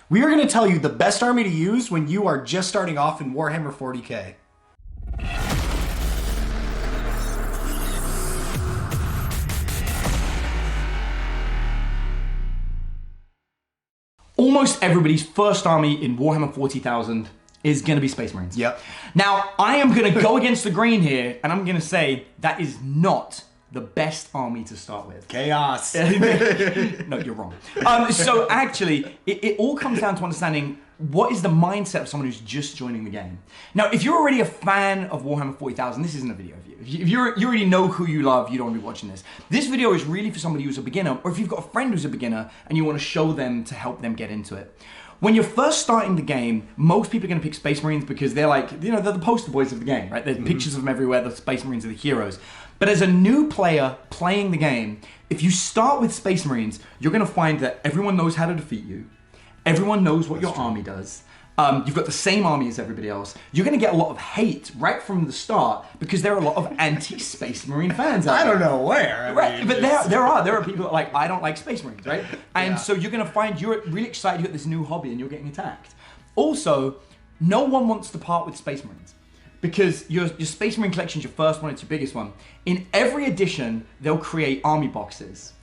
We are going to tell you the best army to use when you are just starting off in Warhammer 40k. Almost everybody's first army in Warhammer 40,000 is going to be Space Marines. Yep. Now, I am going to go against the grain here, and I'm going to say that is not the best army to start with. Chaos. No, you're wrong. So actually, it all comes down to understanding what is the mindset of someone who's just joining the game. Now, if you're already a fan of Warhammer 40,000, this isn't a video for you. If you already know who you love, you don't want to be watching this. This video is really for somebody who's a beginner, or if you've got a friend who's a beginner and you want to show them to help them get into it. When you're first starting the game, most people are going to pick Space Marines because they're like, you know, they're the poster boys of the game, right? There's pictures of them everywhere. The Space Marines are the heroes. But as a new player playing the game, if you start with Space Marines, you're going to find that everyone knows how to defeat you. Everyone knows what your army does. You've got the same army as everybody else. You're going to get a lot of hate right from the start because there are a lot of anti-Space Marine fans out there. I don't know where. Right, but there are people that are like, I don't like Space Marines, right? And so you're going to find you're really excited you got this new hobby and you're getting attacked. Also, no one wants to part with Space Marines because your Space Marine collection is your first one, it's your biggest one. In every edition, they'll create army boxes.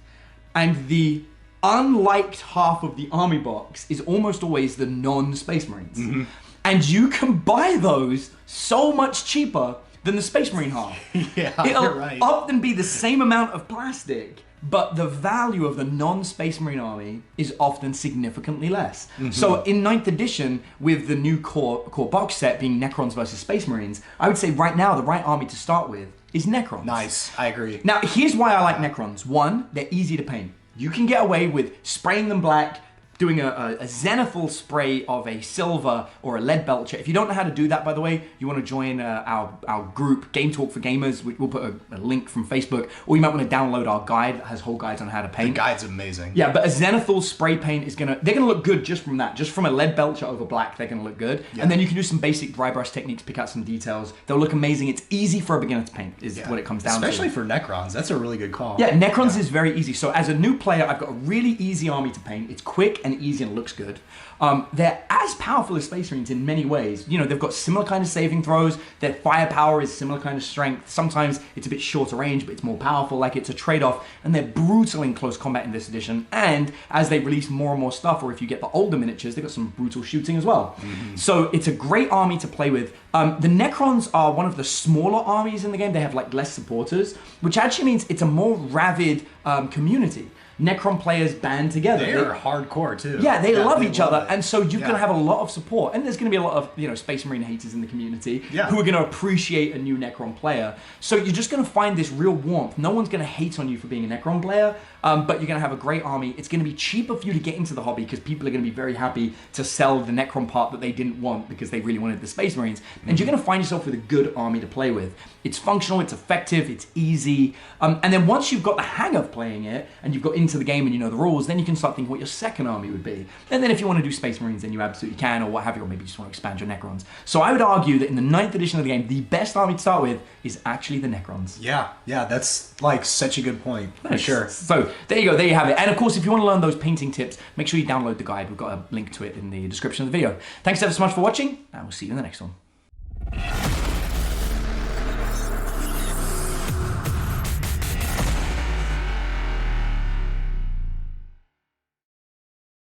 And the unliked half of the army box is almost always the non-Space Marines. And you can buy those so much cheaper than the Space Marine half. You're right. It'll often be the same amount of plastic, but the value of the non-Space Marine army is often significantly less. So in 9th edition, with the new core box set being Necrons versus Space Marines, I would say right now the right army to start with is Necrons. Nice, I agree. Now here's why I like Necrons. One, they're easy to paint. You can get away with spraying them black, doing a zenithal spray of a silver or a lead belcher. If you don't know how to do that, by the way, you want to join our group, Game Talk for Gamers. We'll put a link from Facebook, or you might want to download our guide that has whole guides on how to paint. The guide's amazing. Yeah, but a zenithal spray paint is they're gonna look good just from that. Just from a lead belcher over black, they're gonna look good. And then you can do some basic dry brush techniques, pick out some details. They'll look amazing. It's easy for a beginner to paint, is what it comes down to. Especially for Necrons, that's a really good call. Yeah, Necrons is very easy. So as a new player, I've got a really easy army to paint. It's quick and easy and looks good. They're as powerful as Space Marines in many ways. You know, they've got similar kind of saving throws. Their firepower is similar kind of strength. Sometimes it's a bit shorter range, but it's more powerful. Like, it's a trade-off. And they're brutal in close combat in this edition. And as they release more and more stuff, or if you get the older miniatures, they've got some brutal shooting as well. So it's a great army to play with. The Necrons are one of the smaller armies in the game. They have like less supporters, which actually means it's a more rabid community. Necron players band together. They're hardcore too. Yeah, they love each other, and so you're going to have a lot of support. And there's going to be a lot of, you know, Space Marine haters in the community who are going to appreciate a new Necron player. So you're just going to find this real warmth. No one's going to hate on you for being a Necron player, but you're going to have a great army. It's going to be cheaper for you to get into the hobby because people are going to be very happy to sell the Necron part that they didn't want because they really wanted the Space Marines. And you're going to find yourself with a good army to play with. It's functional, it's effective, it's easy. And then once you've got the hang of playing it and you've got into the game and you know the rules, then you can start thinking what your second army would be. And then if you want to do Space Marines, then you absolutely can, or what have you, or maybe you just want to expand your Necrons. So I would argue that in the 9th edition of the game, the best army to start with is actually the Necrons. Yeah, that's like such a good point, for sure. So there you go, there you have it. And of course, if you want to learn those painting tips, make sure you download the guide. We've got a link to it in the description of the video. Thanks ever so much for watching, and we'll see you in the next one.